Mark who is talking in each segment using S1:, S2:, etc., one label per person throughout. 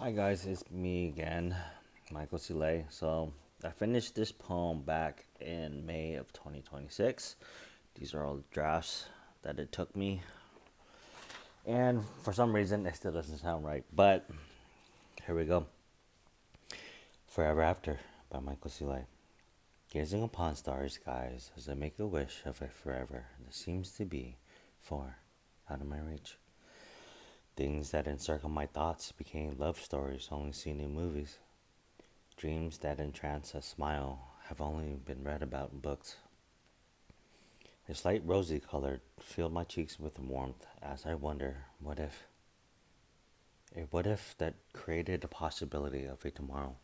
S1: Hi guys, it's me again, Michael Sile. So I finished this poem back in May of 2026. These are all the drafts that it took me, and for some reason it still doesn't sound right. But here we go. Forever After by Michael Sile. Gazing upon starry skies as I make a wish of a forever that seems to be far out of my reach. Things that encircle my thoughts became love stories only seen in movies. Dreams that entrance a smile have only been read about in books. A slight rosy color filled my cheeks with warmth as I wonder what if that created the possibility of a tomorrow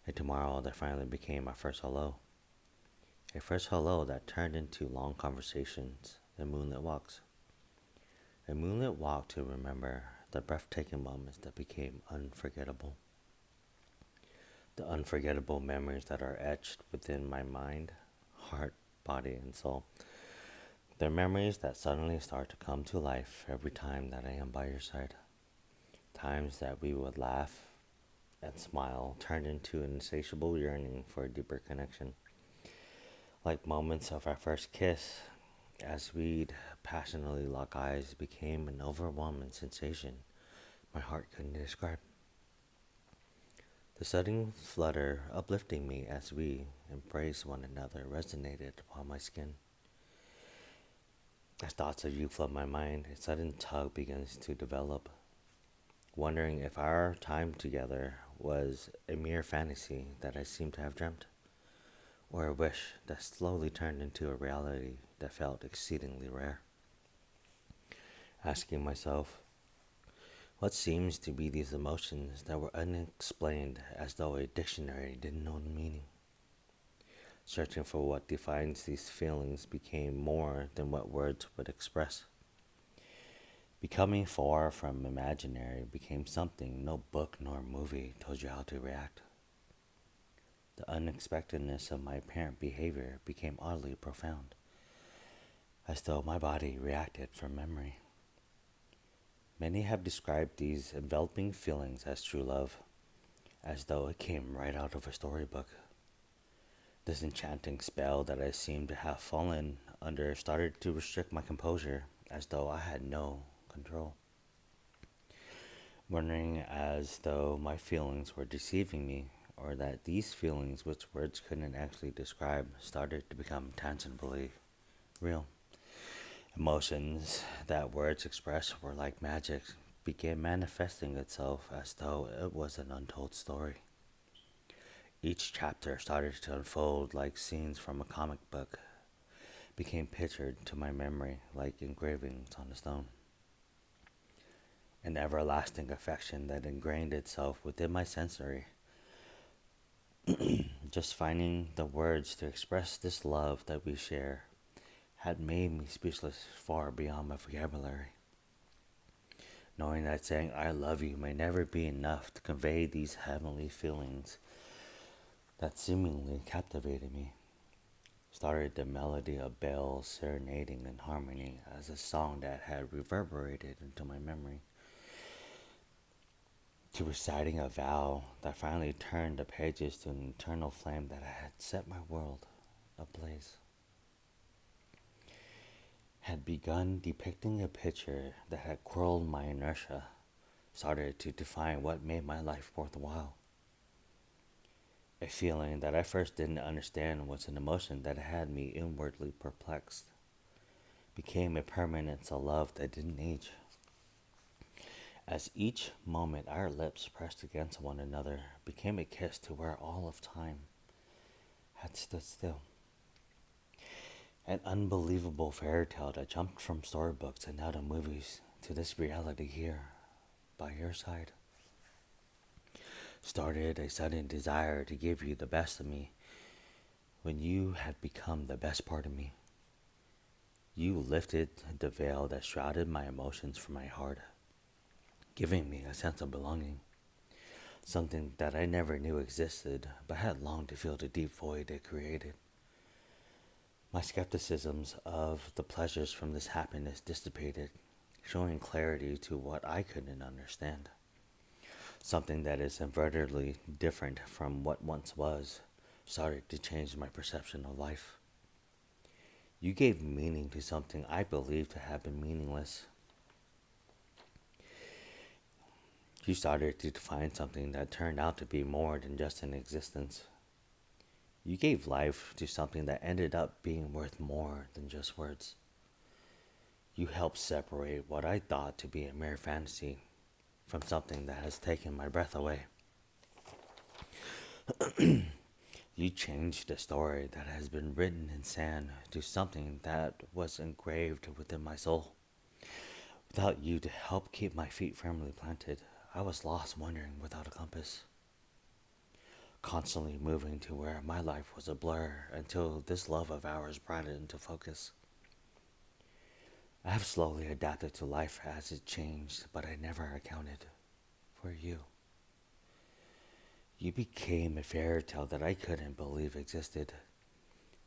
S1: that finally became my first hello, a first hello that turned into long conversations and moonlit walks, a moonlit walk to remember the breathtaking moments that became unforgettable. The unforgettable memories that are etched within my mind, heart, body, and soul. They're memories that suddenly start to come to life every time that I am by your side. Times that we would laugh and smile turned into an insatiable yearning for a deeper connection. Like moments of our first kiss, as we'd passionately lock eyes, became an overwhelming sensation my heart couldn't describe. The sudden flutter uplifting me as we embraced one another resonated upon my skin. As thoughts of you flood my mind, a sudden tug begins to develop, wondering if our time together was a mere fantasy that I seemed to have dreamt, or a wish that slowly turned into a reality that felt exceedingly rare. Asking myself, what seems to be these emotions that were unexplained as though a dictionary didn't know the meaning? Searching for what defines these feelings became more than what words would express. Becoming far from imaginary became something no book nor movie told you how to react. The unexpectedness of my apparent behavior became oddly profound, as though my body reacted from memory. Many have described these enveloping feelings as true love, as though it came right out of a storybook. This enchanting spell that I seemed to have fallen under started to restrict my composure, as though I had no control. Wondering as though my feelings were deceiving me, or that these feelings, which words couldn't actually describe, started to become tangibly real. Emotions that words expressed were like magic, began manifesting itself as though it was an untold story. Each chapter started to unfold like scenes from a comic book, became pictured to my memory like engravings on a stone. An everlasting affection that ingrained itself within my sensory. Just finding the words to express this love that we share had made me speechless far beyond my vocabulary. Knowing that saying I love you may never be enough to convey these heavenly feelings that seemingly captivated me. Started the melody of bells serenading in harmony as a song that had reverberated into my memory, to reciting a vow that finally turned the pages to an eternal flame that had set my world ablaze. Had begun depicting a picture that had quelled my inertia, started to define what made my life worthwhile. A feeling that I first didn't understand was an emotion that had me inwardly perplexed, became a permanence of love that didn't age. As each moment our lips pressed against one another became a kiss to where all of time had stood still. An unbelievable fairy tale that jumped from storybooks and out of movies to this reality here, by your side. Started a sudden desire to give you the best of me when you had become the best part of me. You lifted the veil that shrouded my emotions from my heart, giving me a sense of belonging, something that I never knew existed but had longed to fill the deep void it created. My skepticisms of the pleasures from this happiness dissipated, showing clarity to what I couldn't understand. Something that is invertedly different from what once was started to change my perception of life. You gave meaning to something I believed to have been meaningless. You started to define something that turned out to be more than just an existence. You gave life to something that ended up being worth more than just words. You helped separate what I thought to be a mere fantasy from something that has taken my breath away. You changed a story that has been written in sand to something that was engraved within my soul. Without you to help keep my feet firmly planted, I was lost wandering without a compass, constantly moving to where my life was a blur until this love of ours brought it into focus. I have slowly adapted to life as it changed, but I never accounted for you. You became a fairy tale that I couldn't believe existed.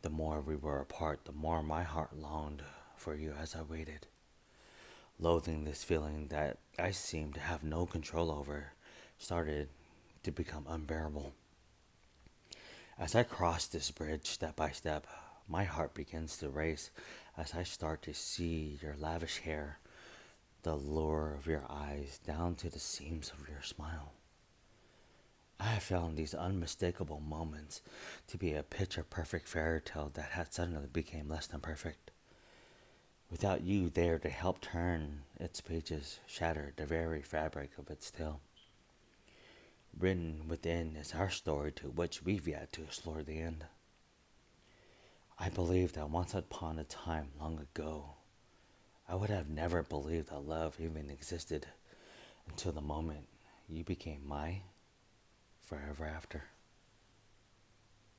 S1: The more we were apart, the more my heart longed for you as I waited, loathing this feeling that I seemed to have no control over started to become unbearable. As I cross this bridge step by step, my heart begins to race as I start to see your lavish hair, the lure of your eyes down to the seams of your smile. I have found these unmistakable moments to be a picture perfect fairy tale that had suddenly become less than perfect. Without you there to help turn its pages, shattered the very fabric of its tale. Written within is our story to which we've yet to explore the end. I believe that once upon a time long ago, I would have never believed that love even existed until the moment you became my forever after.